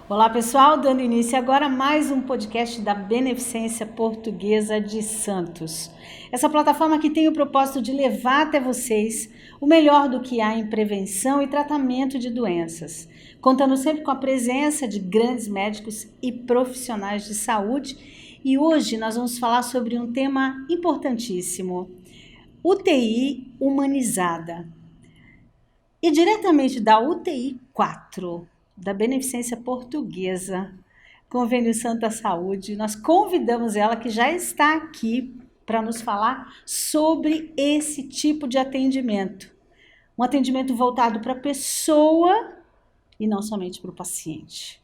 Olá pessoal, dando início agora a mais um podcast da Beneficência Portuguesa de Santos. Essa plataforma que tem o propósito de levar até vocês o melhor do que há em prevenção e tratamento de doenças, contando sempre com a presença de grandes médicos e profissionais de saúde. E hoje nós vamos falar sobre um tema importantíssimo: UTI humanizada. E diretamente da UTI 4, da Beneficência Portuguesa, Convênio Santa Saúde, nós convidamos ela, que já está aqui, para nos falar sobre esse tipo de atendimento. Um atendimento voltado para a pessoa e não somente para o paciente.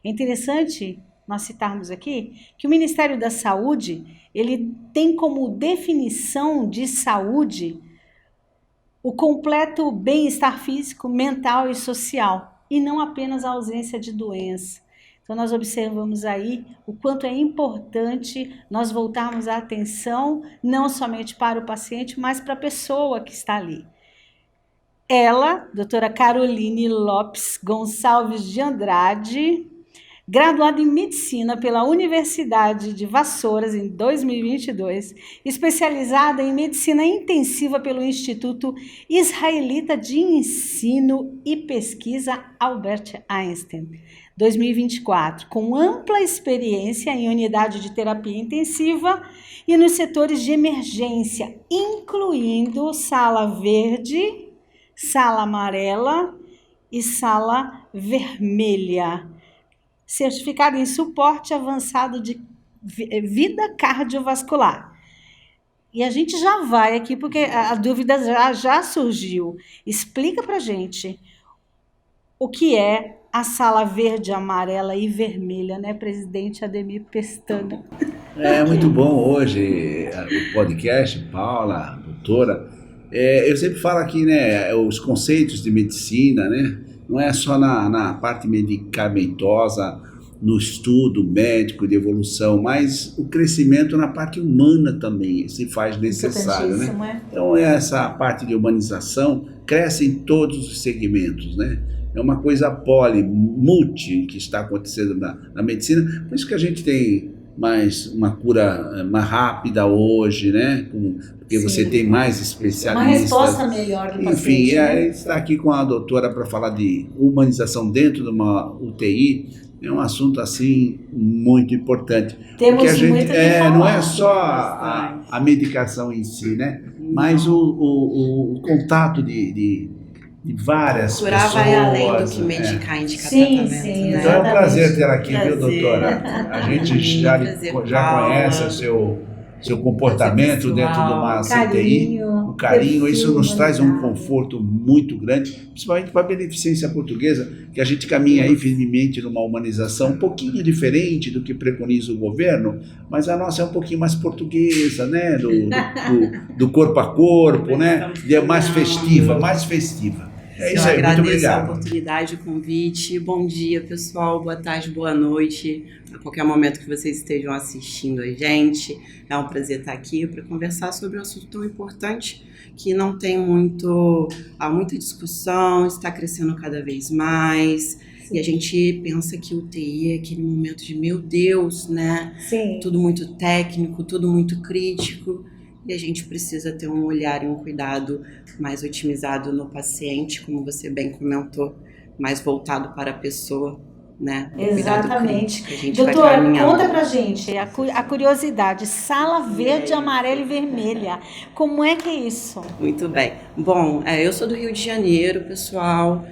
É interessante nós citarmos aqui que o Ministério da Saúde, ele tem como definição de saúde o completo bem-estar físico, mental e social, e não apenas a ausência de doença. Então, nós observamos aí o quanto é importante nós voltarmos a atenção não somente para o paciente, mas para a pessoa que está ali. Ela, doutora Caroline Lopes Gonçalves de Andrade, graduada em Medicina pela Universidade de Vassouras em 2022, especializada em Medicina Intensiva pelo Instituto Israelita de Ensino e Pesquisa Albert Einstein, 2024, com ampla experiência em unidade de terapia intensiva e nos setores de emergência, incluindo sala verde, sala amarela e sala vermelha. Certificado em suporte avançado de vida cardiovascular. E a gente já vai aqui, porque a dúvida já surgiu. Explica pra gente o que é a sala verde, amarela e vermelha, né, presidente Ademir Pestana? É muito bom hoje o podcast, Paula, doutora. Eu sempre falo aqui, né, os conceitos de medicina, né? Não é só na parte medicamentosa, no estudo médico de evolução, mas o crescimento na parte humana também se faz necessário, né? Então essa parte de humanização cresce em todos os segmentos, né? É uma coisa multi que está acontecendo na medicina, por isso que a gente tem uma cura mais rápida hoje, né? Porque você tem mais especialistas. Uma resposta melhor do paciente. Enfim, a gente está aqui com a doutora para falar de humanização dentro de uma UTI. É um assunto assim muito importante. Temos porque a gente muito que falar. Não é só a medicação em si, né? Mas o contato de várias curar pessoas. Vai além do que medicar, indicar tratamento. Sim, né? Então é um prazer ter aqui, Prazer. viu, doutora? A gente já conhece o seu comportamento dentro de uma CTI, o carinho, isso nos traz um conforto muito grande, principalmente para a Beneficência Portuguesa, que a gente caminha aí firmemente numa humanização um pouquinho diferente do que preconiza o governo, mas a nossa é um pouquinho mais portuguesa, né? Do corpo a corpo, né? Mais festiva. É isso aí, muito obrigado. Eu agradeço a oportunidade, o convite. Bom dia, pessoal. Boa tarde, boa noite. A qualquer momento que vocês estejam assistindo a gente, é um prazer estar aqui para conversar sobre um assunto tão importante que não tem muita discussão, está crescendo cada vez mais. E a gente pensa que o UTI é aquele momento de, meu Deus, né? Sim. Tudo muito técnico, tudo muito crítico. E a gente precisa ter um olhar e um cuidado mais otimizado no paciente, como você bem comentou, mais voltado para a pessoa, né? Exatamente. Que a gente Doutora, vai conta pra gente a curiosidade, sala verde, amarela e vermelha. Como é que é isso? Muito bem. Bom, eu sou do Rio de Janeiro, pessoal.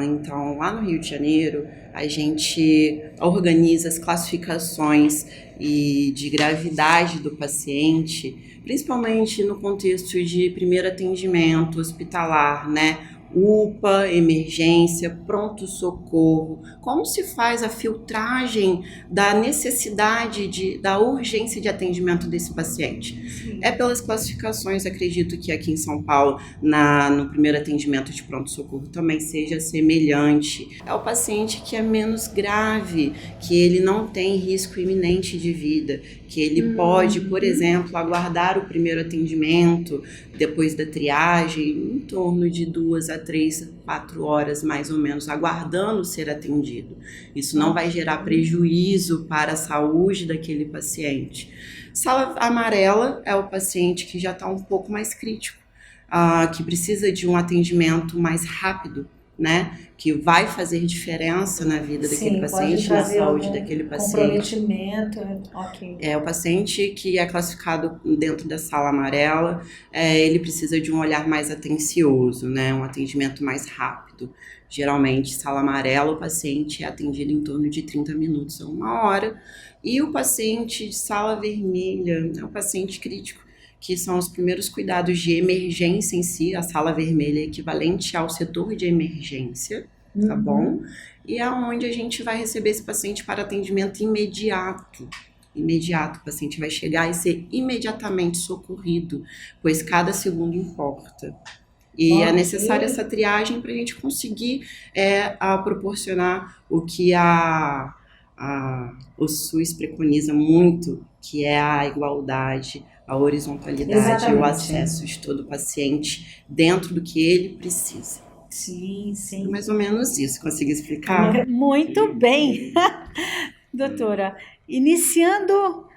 Então, lá no Rio de Janeiro, a gente organiza as classificações de gravidade do paciente, principalmente no contexto de primeiro atendimento hospitalar, né? UPA, emergência, pronto-socorro, como se faz a filtragem da necessidade, da urgência de atendimento desse paciente. Sim. É pelas classificações, acredito que aqui em São Paulo, no primeiro atendimento de pronto-socorro também seja semelhante. É o paciente que é menos grave, que ele não tem risco iminente de vida, que ele pode, por exemplo, aguardar o primeiro atendimento, depois da triagem, em torno de 2 a a 3, 4 horas mais ou menos aguardando ser atendido. Isso não vai gerar prejuízo para a saúde daquele paciente. Sala amarela é o paciente que já está um pouco mais crítico, que precisa de um atendimento mais rápido, né? Que vai fazer diferença na vida daquele paciente, na saúde daquele paciente. Comprometimento, ok. O paciente que é classificado dentro da sala amarela, ele precisa de um olhar mais atencioso, né? Um atendimento mais rápido. Geralmente, sala amarela, o paciente é atendido em torno de 30 minutos a 1 hora. E o paciente de sala vermelha é o paciente crítico, que são os primeiros cuidados de emergência em si. A sala vermelha é equivalente ao setor de emergência, tá bom? E é onde a gente vai receber esse paciente para atendimento imediato. Imediato, o paciente vai chegar e ser imediatamente socorrido, pois cada segundo importa. E é necessária essa triagem para a gente conseguir proporcionar o que o SUS preconiza muito, que é a igualdade, a horizontalidade e o acesso de todo paciente dentro do que ele precisa. Sim, sim. É mais ou menos isso, consegui explicar? Muito bem. Doutora, iniciando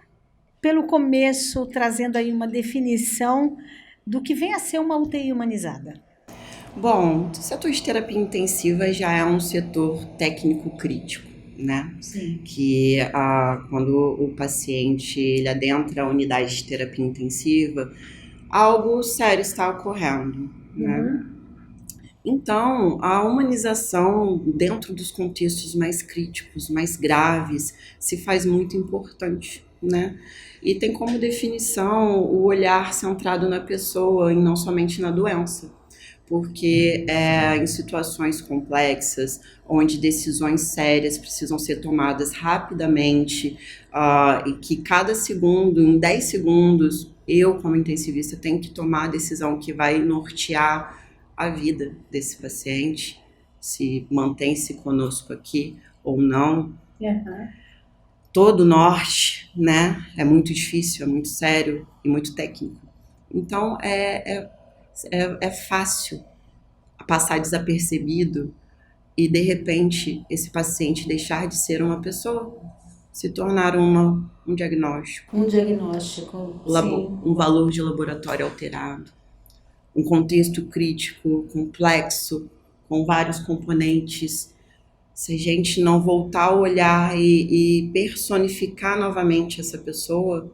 pelo começo, trazendo aí uma definição do que vem a ser uma UTI humanizada. Bom, o setor de terapia intensiva já é um setor técnico crítico, né? Sim. Que quando o paciente ele adentra a unidade de terapia intensiva, algo sério está ocorrendo, né? Então, a humanização dentro dos contextos mais críticos, mais graves, se faz muito importante, né? E tem como definição o olhar centrado na pessoa e não somente na doença. Porque em situações complexas, onde decisões sérias precisam ser tomadas rapidamente, e que cada segundo, em 10 segundos, eu, como intensivista, tenho que tomar a decisão que vai nortear a vida desse paciente, se mantém-se conosco aqui ou não. Todo o norte, né, é muito difícil, é muito sério e muito técnico. Então, é fácil passar desapercebido e, de repente, esse paciente deixar de ser uma pessoa, se tornar um diagnóstico. Um diagnóstico, sim. Um valor de laboratório alterado. Um contexto crítico, complexo, com vários componentes. Se a gente não voltar a olhar e personificar novamente essa pessoa,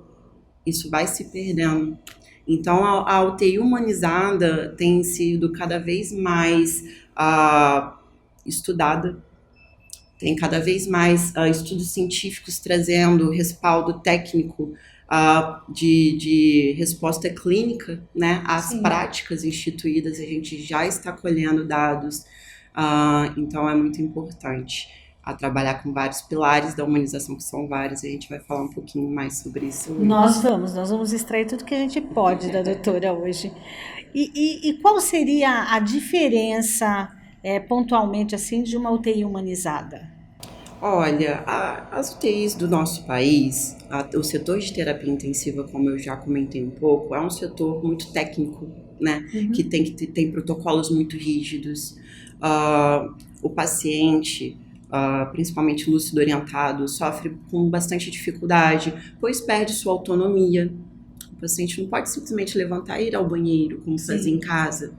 isso vai se perdendo. Então, a UTI humanizada tem sido cada vez mais estudada, tem cada vez mais estudos científicos trazendo respaldo técnico de resposta clínica, né, às práticas instituídas. A gente já está colhendo dados, então é muito importante trabalhar com vários pilares da humanização, que são vários, e a gente vai falar um pouquinho mais sobre isso hoje. Nós vamos extrair tudo que a gente pode da doutora hoje. E qual seria a diferença, pontualmente, assim, de uma UTI humanizada? Olha, as UTIs do nosso país, o setor de terapia intensiva, como eu já comentei um pouco, é um setor muito técnico, né? Que tem protocolos muito rígidos. O paciente, principalmente lúcido orientado, sofre com bastante dificuldade, pois perde sua autonomia. O paciente não pode simplesmente levantar e ir ao banheiro, como fazia em casa,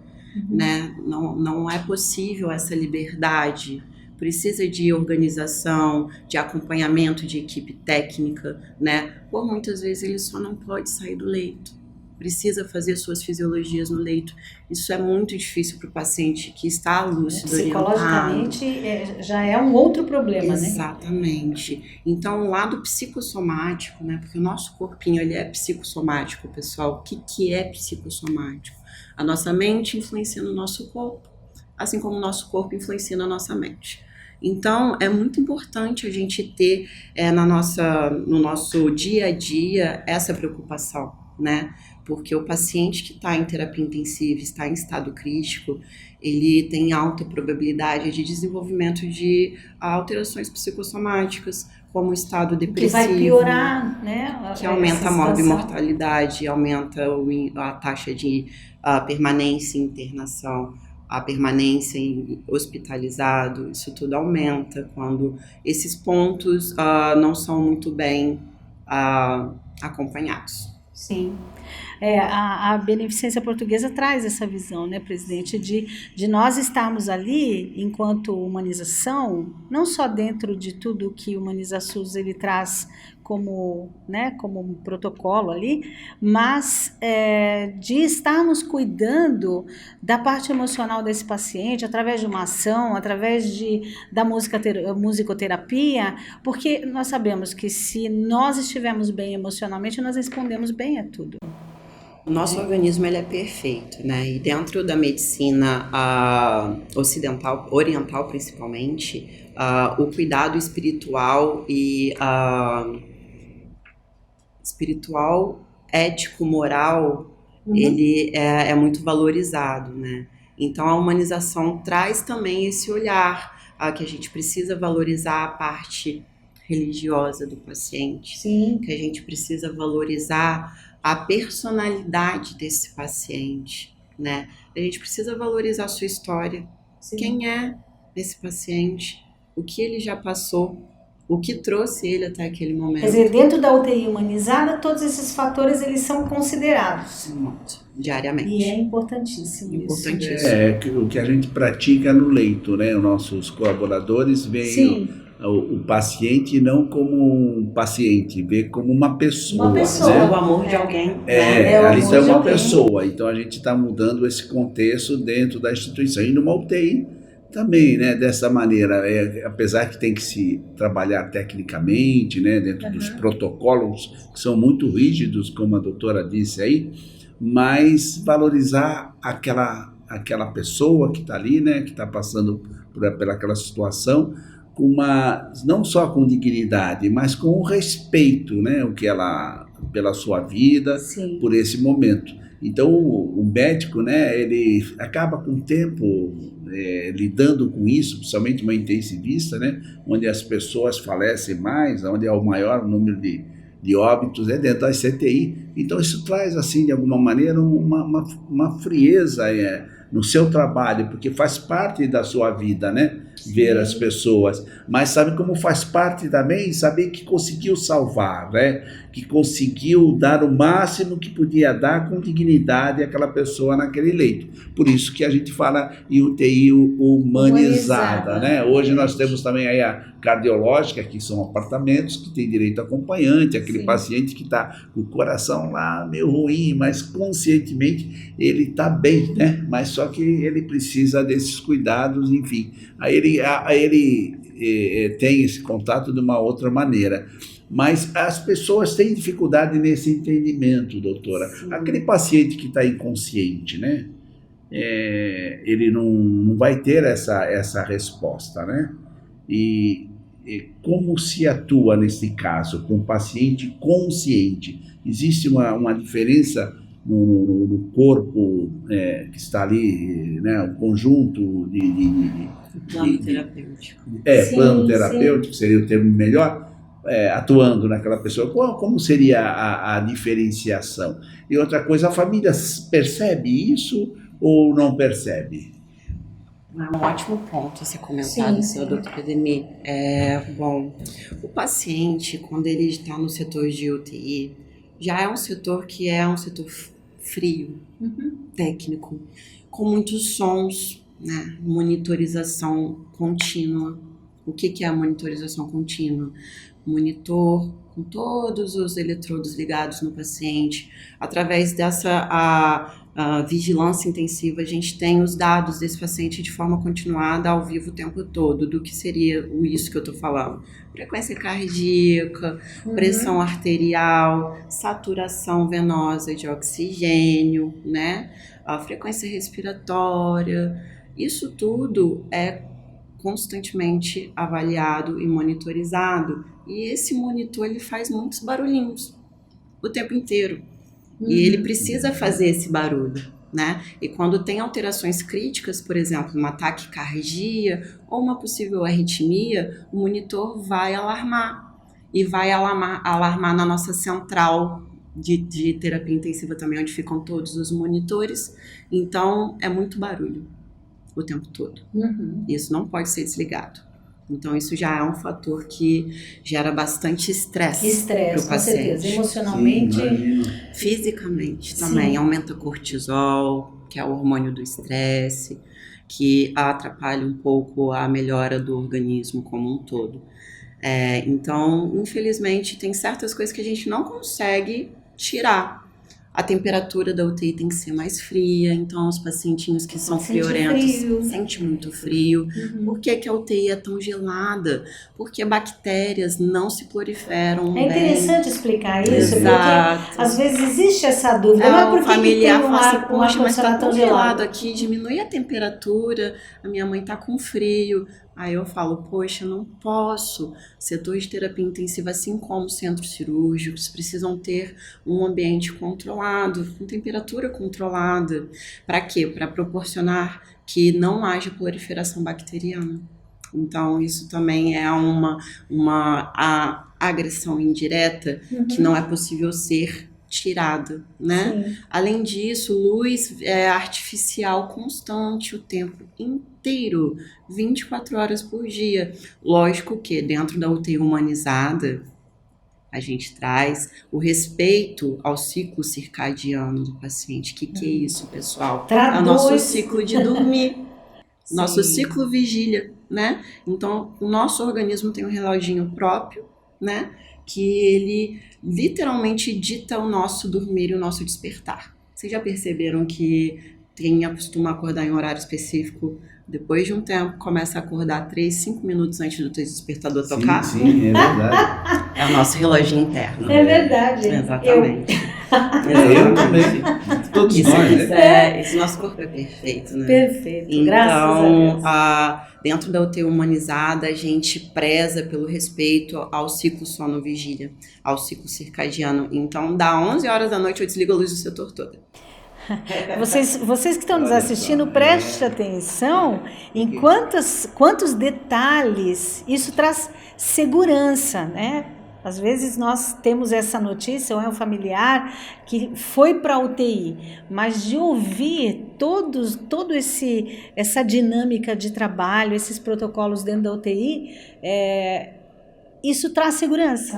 né? Não é possível essa liberdade. Precisa de organização, de acompanhamento de equipe técnica, né? Por muitas vezes ele só não pode sair do leito. Precisa fazer suas fisiologias no leito. Isso é muito difícil para o paciente que está lúcido, psicologicamente, já é um outro problema, né? Exatamente. Então, o lado psicossomático, né? Porque o nosso corpinho, ele é psicossomático, pessoal. O que é psicossomático? A nossa mente influencia no nosso corpo, assim como o nosso corpo influencia na nossa mente. Então, é muito importante a gente ter no nosso dia a dia essa preocupação, né? Porque o paciente que está em terapia intensiva, está em estado crítico, ele tem alta probabilidade de desenvolvimento de alterações psicossomáticas, como o estado depressivo. Que vai piorar, né? Que aumenta a morbimortalidade, aumenta a taxa de permanência em internação. a permanência hospitalizado, isso tudo aumenta quando esses pontos não são muito bem acompanhados. Sim. A beneficência portuguesa traz essa visão, né, presidente, de nós estarmos ali enquanto humanização, não só dentro de tudo que o Humaniza-SUS ele traz como, né, como um protocolo ali, mas de estarmos cuidando da parte emocional desse paciente através de uma ação, através da musicoterapia, porque nós sabemos que se nós estivermos bem emocionalmente, nós respondemos bem a tudo. O nosso organismo ele é perfeito, né? E dentro da medicina ocidental, oriental principalmente, o cuidado espiritual ético, moral, ele é muito valorizado, né? Então a humanização traz também esse olhar que a gente precisa valorizar a parte religiosa do paciente, Sim. Que a gente precisa valorizar a personalidade desse paciente, né? A gente precisa valorizar a sua história. Sim. Quem é esse paciente? O que ele já passou? O que trouxe ele até aquele momento? Quer dizer, dentro da UTI humanizada, todos esses fatores eles são considerados. Diariamente. E é importantíssimo isso. O que a gente pratica no leito, né? Os nossos colaboradores veem o paciente não como um paciente, vê como uma pessoa. Uma pessoa, né? O amor de alguém. Ali está uma pessoa. Então a gente está mudando esse contexto dentro da instituição. E numa UTI também, né? Dessa maneira, apesar que tem que se trabalhar tecnicamente, né? Dentro dos protocolos que são muito rígidos, como a doutora disse aí, mas valorizar aquela pessoa que está ali, né? Que está passando por aquela situação, não só com dignidade, mas com respeito, né? Pela sua vida, Sim. por esse momento. Então o médico, né? Ele acaba com o tempo lidando com isso, principalmente uma intensivista, né? Onde as pessoas falecem mais, onde é o maior número de óbitos dentro da CTI. Então isso traz, assim, de alguma maneira, uma frieza no seu trabalho, porque faz parte da sua vida, né? Ver as pessoas, mas sabe como faz parte também saber que conseguiu salvar, né? Que conseguiu dar o máximo que podia dar com dignidade àquela pessoa naquele leito. Por isso que a gente fala em UTI humanizada, né? Hoje nós temos também aí a cardiológica, que são apartamentos que tem direito a acompanhante, aquele Sim. paciente que está com o coração lá meio ruim, mas conscientemente ele está bem, né? Mas só que ele precisa desses cuidados, enfim. Aí ele tem esse contato de uma outra maneira. Mas as pessoas têm dificuldade nesse entendimento, doutora. Sim. Aquele paciente que está inconsciente, né? Ele não vai ter essa resposta, né? E como se atua nesse caso com o paciente consciente? Existe uma diferença no corpo que está ali, né? Um conjunto plano terapêutico. Plano terapêutico seria o termo melhor. Atuando naquela pessoa, como seria a diferenciação? E outra coisa, a família percebe isso ou não percebe? Um ótimo ponto esse comentário, seu doutor Ademir. Bom, o paciente, quando ele está no setor de UTI, já é um setor que é um setor frio, técnico, com muitos sons, né? Monitorização contínua. O que é a monitorização contínua? Monitor com todos os eletrodos ligados no paciente. Através dessa vigilância intensiva, a gente tem os dados desse paciente de forma continuada, ao vivo o tempo todo, do que seria isso que eu estou falando. Frequência cardíaca, pressão arterial, saturação venosa de oxigênio, né? A frequência respiratória. Isso tudo é constantemente avaliado e monitorizado. E esse monitor, ele faz muitos barulhinhos o tempo inteiro. E ele precisa fazer esse barulho, né? E quando tem alterações críticas, por exemplo, uma taquicardia ou uma possível arritmia, o monitor vai alarmar. E vai alarmar na nossa central de terapia intensiva também, onde ficam todos os monitores. Então, é muito barulho. o tempo todo. Uhum. Isso não pode ser desligado. Então, isso já é um fator que gera bastante estresse para o Com paciente. certeza. Emocionalmente. Sim, imagino. Fisicamente também. Sim. Aumenta cortisol, que é o hormônio do estresse, que atrapalha um pouco a melhora do organismo como um todo. Então, infelizmente, tem certas coisas que a gente não consegue tirar. A temperatura da UTI tem que ser mais fria, então os pacientinhos que são friorentos sentem muito frio. Uhum. Por que a UTI é tão gelada? Porque bactérias não se proliferam É bem. interessante explicar isso, Exato. porque às vezes existe essa dúvida. Mas por O que familiar tem fala assim, um poxa, mas tá ar-condicionado tão tão gelado gelado? aqui, diminui a temperatura, a minha mãe tá com frio. Aí eu falo, poxa, não posso. Setor de terapia intensiva, assim como centros cirúrgicos, precisam ter um ambiente controlado, com temperatura controlada. Para quê? Para proporcionar que não haja proliferação bacteriana. Então, isso também é uma agressão indireta que não é possível ser tirada, né? Sim. Além disso, luz artificial constante o tempo inteiro, 24 horas por dia. Lógico que dentro da UTI humanizada, a gente traz o respeito ao ciclo circadiano do paciente. O que é isso, pessoal? É o nosso ciclo de dormir, nosso ciclo vigília, né? Então, o nosso organismo tem um reloginho próprio, né? Que ele literalmente dita o nosso dormir e o nosso despertar. Vocês já perceberam que quem acostuma acordar em um horário específico, depois de um tempo, começa a acordar 3, 5 minutos antes do teu despertador tocar? Sim, é verdade. É o nosso reloginho interno. É verdade. Exatamente. Eu também. Todos nós, né? Esse nosso corpo é perfeito, né? Perfeito, graças a Deus. Então, dentro da UTI humanizada, a gente preza pelo respeito ao ciclo sono-vigília, ao ciclo circadiano. Então, dá 11 horas da noite, eu desligo a luz do setor todo. Vocês que estão nos assistindo, prestem atenção em quantos detalhes isso traz segurança, né? Às vezes nós temos essa notícia, ou é um familiar que foi para a UTI, mas de ouvir essa dinâmica de trabalho, esses protocolos dentro da UTI, isso traz segurança.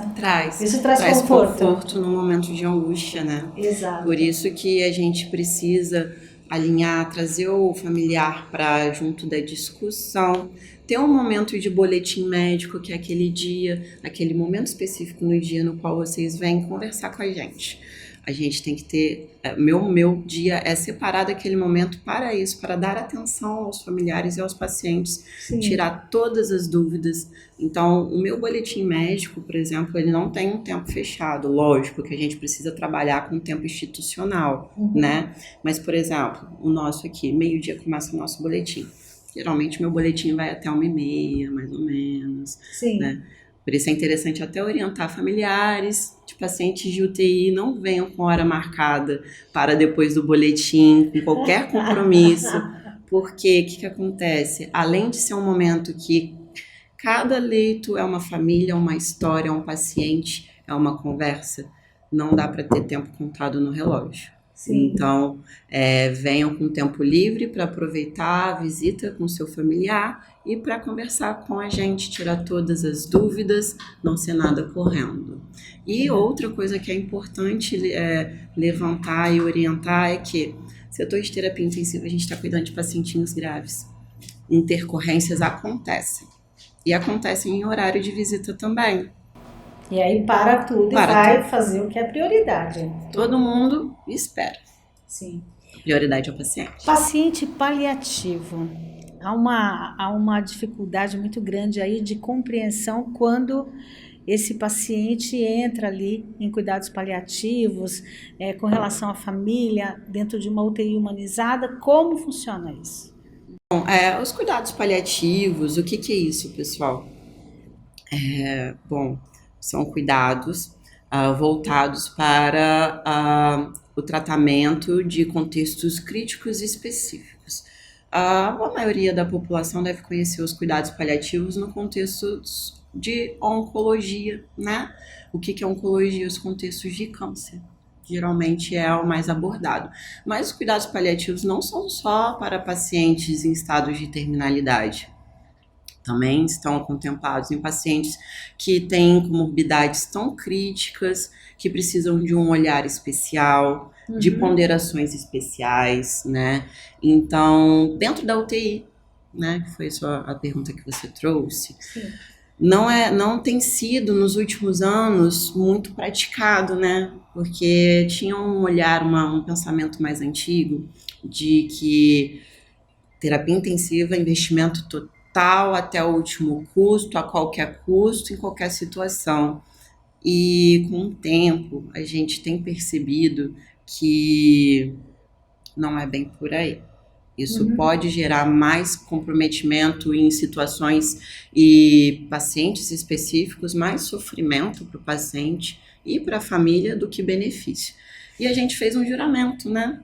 Isso traz conforto no momento de angústia, né? Exato. Por isso que a gente precisa alinhar, trazer o familiar para junto da discussão, ter um momento de boletim médico, que é aquele dia, aquele momento específico no dia no qual vocês vêm conversar com a gente. A gente tem que ter, meu dia é separado aquele momento para isso, para dar atenção aos familiares e aos pacientes, Sim. tirar todas as dúvidas. Então, o meu boletim médico, por exemplo, ele não tem um tempo fechado. Lógico que a gente precisa trabalhar com o tempo institucional, né? Mas, por exemplo, o nosso aqui, meio-dia começa o nosso boletim. Geralmente, meu boletim vai até 1h30, mais ou menos. Sim. Né? Por isso é interessante até orientar familiares de pacientes de UTI, não venham com hora marcada para depois do boletim, com qualquer compromisso, porque o que acontece? Além de ser um momento que cada leito é uma família, uma história, é um paciente, é uma conversa, não dá para ter tempo contado no relógio. Sim. Então, venham com tempo livre para aproveitar a visita com seu familiar e para conversar com a gente, tirar todas as dúvidas, não ser nada correndo. E outra coisa que é importante levantar e orientar é que setor de terapia intensiva a gente está cuidando de pacientinhos graves. Intercorrências acontecem. E acontecem em horário de visita também. E aí para tudo e vai fazer o que é prioridade. Todo mundo espera. Sim. Prioridade ao paciente. Paciente paliativo. Há uma dificuldade muito grande aí de compreensão quando esse paciente entra ali em cuidados paliativos, com relação à família, dentro de uma UTI humanizada. Como funciona isso? Bom, os cuidados paliativos, o que é isso, pessoal? São cuidados voltados para o tratamento de contextos críticos e específicos. A maioria da população deve conhecer os cuidados paliativos no contexto de oncologia, né? O que é oncologia? Os contextos de câncer. geralmente é o mais abordado. Mas os cuidados paliativos não são só para pacientes em estados de terminalidade. Também estão contemplados em pacientes que têm comorbidades tão críticas, que precisam de um olhar especial, de ponderações especiais, né? Então, dentro da UTI, né, que foi só a pergunta que você trouxe, Sim. não tem sido nos últimos anos muito praticado, né? Porque tinha um olhar, um pensamento mais antigo de que terapia intensiva é investimento total até o último custo, a qualquer custo, em qualquer situação. E com o tempo a gente tem percebido que não é bem por aí. Isso pode gerar mais comprometimento em situações e pacientes específicos, mais sofrimento para o paciente e para a família do que benefício. E a gente fez um juramento, né?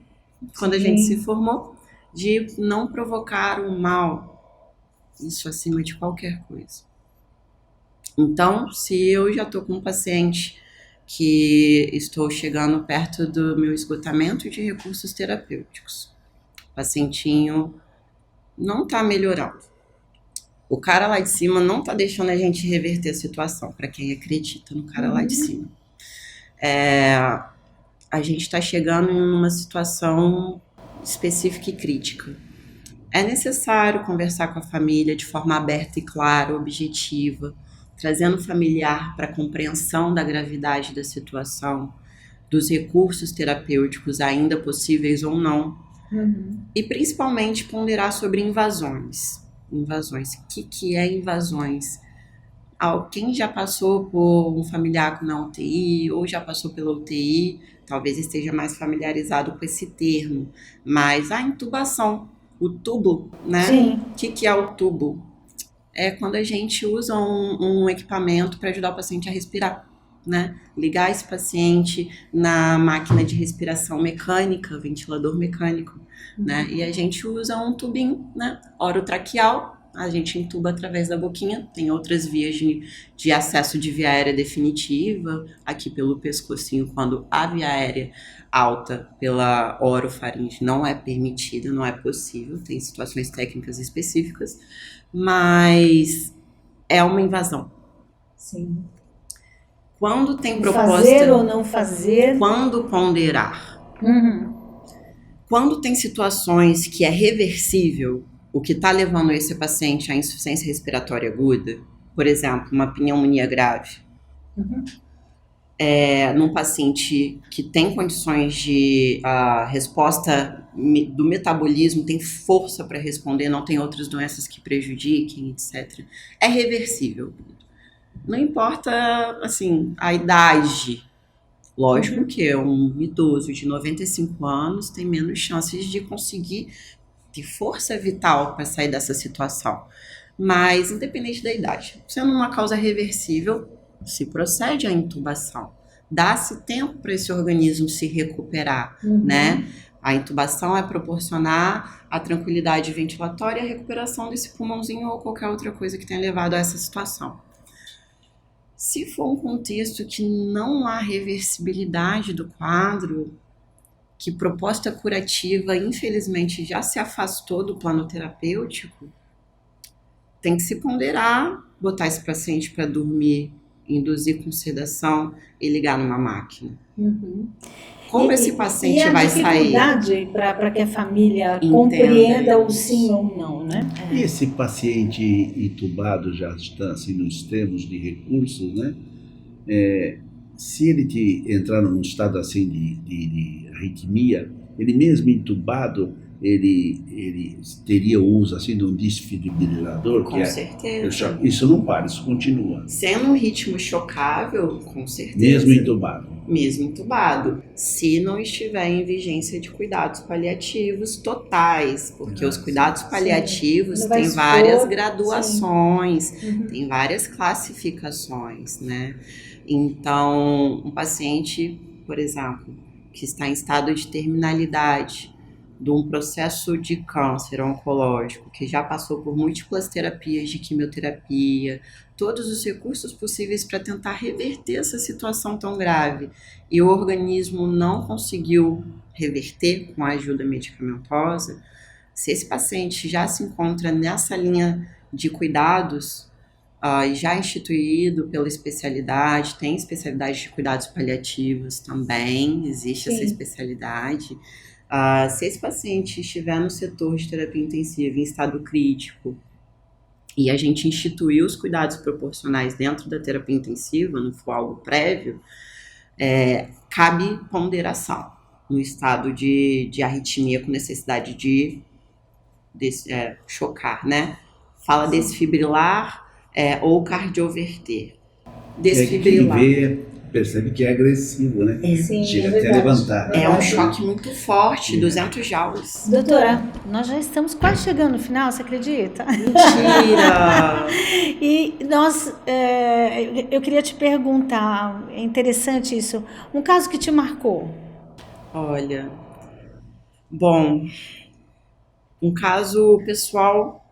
Quando a gente se formou, de não provocar o mal, isso acima de qualquer coisa. Então, se eu já estou com um paciente que estou chegando perto do meu esgotamento de recursos terapêuticos, o pacientinho não está melhorando. O cara lá de cima não está deixando a gente reverter a situação, para quem acredita no cara lá de cima. A gente está chegando em uma situação específica e crítica. É necessário conversar com a família de forma aberta e clara, objetiva, trazendo o familiar para a compreensão da gravidade da situação, dos recursos terapêuticos ainda possíveis ou não, e principalmente ponderar sobre invasões. Invasões. O que é invasões? Quem já passou por um familiar na UTI ou já passou pela UTI, talvez esteja mais familiarizado com esse termo, mas a intubação, o tubo, né? Sim. O que é o tubo? É quando a gente usa um equipamento para ajudar o paciente a respirar, né? Ligar esse paciente na máquina de respiração mecânica, ventilador mecânico, né? E a gente usa um tubinho, né? Orotraqueal, a gente intuba através da boquinha, tem outras vias de acesso de via aérea definitiva, aqui pelo pescocinho, quando a via aérea alta pela orofaringe não é permitida, não é possível, tem situações técnicas específicas, mas é uma invasão. Sim. Quando tem proposta... Fazer ou não fazer? Quando ponderar. Quando tem situações que é reversível, o que está levando esse paciente à insuficiência respiratória aguda, por exemplo, uma pneumonia grave, num paciente que tem condições de resposta do metabolismo, tem força para responder, não tem outras doenças que prejudiquem, etc. É reversível. Não importa, assim, a idade. Lógico que um idoso de 95 anos tem menos chances de conseguir ter força vital para sair dessa situação. Mas, independente da idade, sendo uma causa reversível, se procede à intubação. Dá-se tempo para esse organismo se recuperar, né? A intubação é proporcionar a tranquilidade ventilatória e a recuperação desse pulmãozinho ou qualquer outra coisa que tenha levado a essa situação. Se for um contexto que não há reversibilidade do quadro, que proposta curativa, infelizmente, já se afastou do plano terapêutico, tem que se ponderar, botar esse paciente para dormir, induzir com sedação e ligar numa máquina. Como esse paciente vai sair? E a dificuldade para que a família compreenda o sim ou não, né? E esse paciente intubado já está assim, nos extremos de recursos, né? Se ele entrar num estado assim de arritmia, ele mesmo intubado, ele teria o uso assim de um desfibrilador? Com certeza. Isso não para, isso continua. Sendo um ritmo chocável, com certeza. Mesmo intubado. Mesmo intubado, se não estiver em vigência de cuidados paliativos totais, porque os cuidados paliativos têm várias graduações, tem várias classificações, né? Então, um paciente, por exemplo, que está em estado de terminalidade, de um processo de câncer oncológico, que já passou por múltiplas terapias de quimioterapia, todos os recursos possíveis para tentar reverter essa situação tão grave, e o organismo não conseguiu reverter com a ajuda medicamentosa, se esse paciente já se encontra nessa linha de cuidados, já instituído pela especialidade, tem especialidade de cuidados paliativos também, existe essa especialidade. Se esse paciente estiver no setor de terapia intensiva em estado crítico e a gente instituir os cuidados proporcionais dentro da terapia intensiva, não for algo prévio, cabe ponderação no estado de arritmia com necessidade de chocar, né? Fala desfibrilar ou cardioverter. Desfibrilar. Percebe que é agressivo, né? Sim, chega até a levantar. É um choque muito forte, 200 joules. Doutora, nós já estamos quase chegando no final, você acredita? Mentira! E eu queria te perguntar, é interessante isso, um caso que te marcou? Olha, bom, um caso pessoal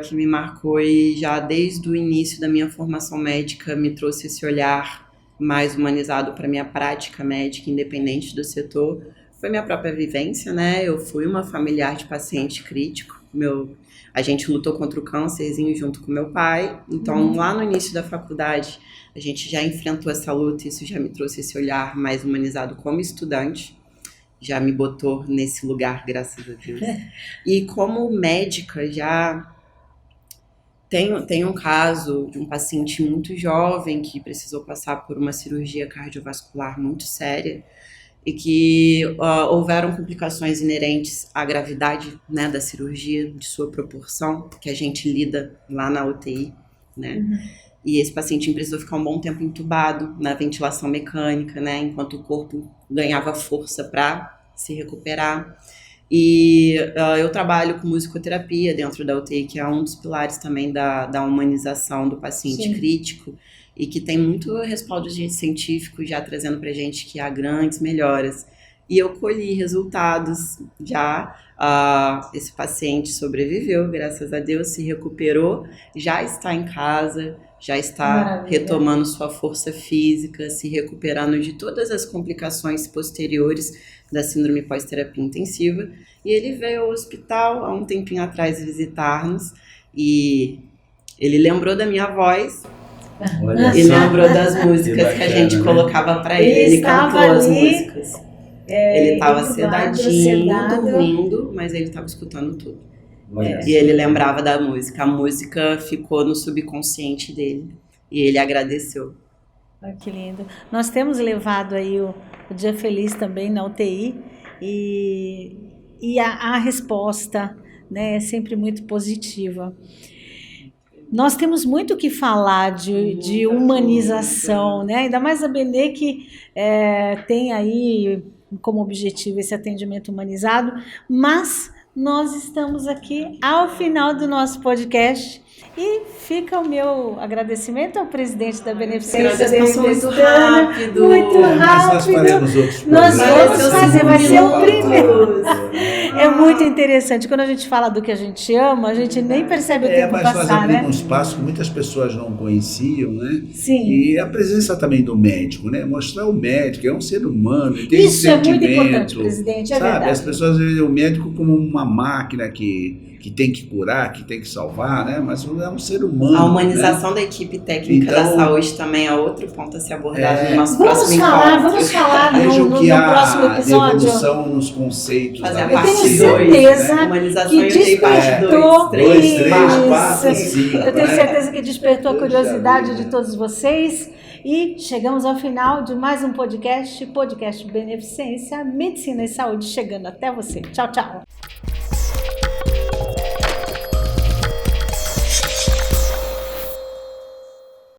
que me marcou e já desde o início da minha formação médica me trouxe esse olhar mais humanizado para minha prática médica, independente do setor, foi minha própria vivência, né? Eu fui uma familiar de paciente crítico. A gente lutou contra o câncerzinho junto com meu pai. Então, lá no início da faculdade, a gente já enfrentou essa luta. Isso já me trouxe esse olhar mais humanizado como estudante. Já me botou nesse lugar, graças a Deus. E como médica, já tem um caso de um paciente muito jovem que precisou passar por uma cirurgia cardiovascular muito séria e que houveram complicações inerentes à gravidade, né, da cirurgia, de sua proporção, que a gente lida lá na UTI, né? E esse paciente precisou ficar um bom tempo entubado na ventilação mecânica, né, enquanto o corpo ganhava força para se recuperar. E eu trabalho com musicoterapia dentro da UTI, que é um dos pilares também da humanização do paciente crítico, e que tem muito respaldo científico já trazendo pra gente que há grandes melhoras. E eu colhi resultados já. Esse paciente sobreviveu, graças a Deus, se recuperou, já está em casa, já está retomando sua força física, se recuperando de todas as complicações posteriores da síndrome pós-terapia intensiva. E ele veio ao hospital há um tempinho atrás visitar-nos e ele lembrou da minha voz. E lembrou das músicas que a gente colocava para ele. Ele cantou as músicas. Ele estava sedadinho, dormindo, mas ele estava escutando tudo. E ele lembrava da música. A música ficou no subconsciente dele. E ele agradeceu. Que lindo. Nós temos levado aí o Dia Feliz também na UTI. E a resposta, né, é sempre muito positiva. Nós temos muito o que falar de humanização, né? Ainda mais a Benê que tem aí como objetivo esse atendimento humanizado, mas nós estamos aqui ao final do nosso podcast e fica o meu agradecimento ao presidente da Beneficência. Muito rápido. Muito rápido. Nós vamos fazer, vai ser o primeiro. É muito interessante. Quando a gente fala do que a gente ama, a gente nem percebe o tempo mas passar, né? Mas nós um espaço que muitas pessoas não conheciam, né? Sim. E a presença também do médico, né? Mostrar o médico, é um ser humano, tem isso é muito importante, presidente, sabe? Verdade. As pessoas veem o médico como uma máquina que tem que curar, que tem que salvar, né? Mas é um ser humano. A humanização, né, da equipe técnica da saúde também é outro ponto a ser abordado no nosso próximo encontro. Vamos falar no próximo episódio. Evolução nos conceitos. Fazer a Eu parte tenho 2, certeza né? Humanização que e despertou 2, 3, 4, 5. Eu tenho certeza que despertou a curiosidade de todos vocês. E chegamos ao final de mais um podcast Beneficência, Medicina e Saúde, chegando até você. Tchau, tchau.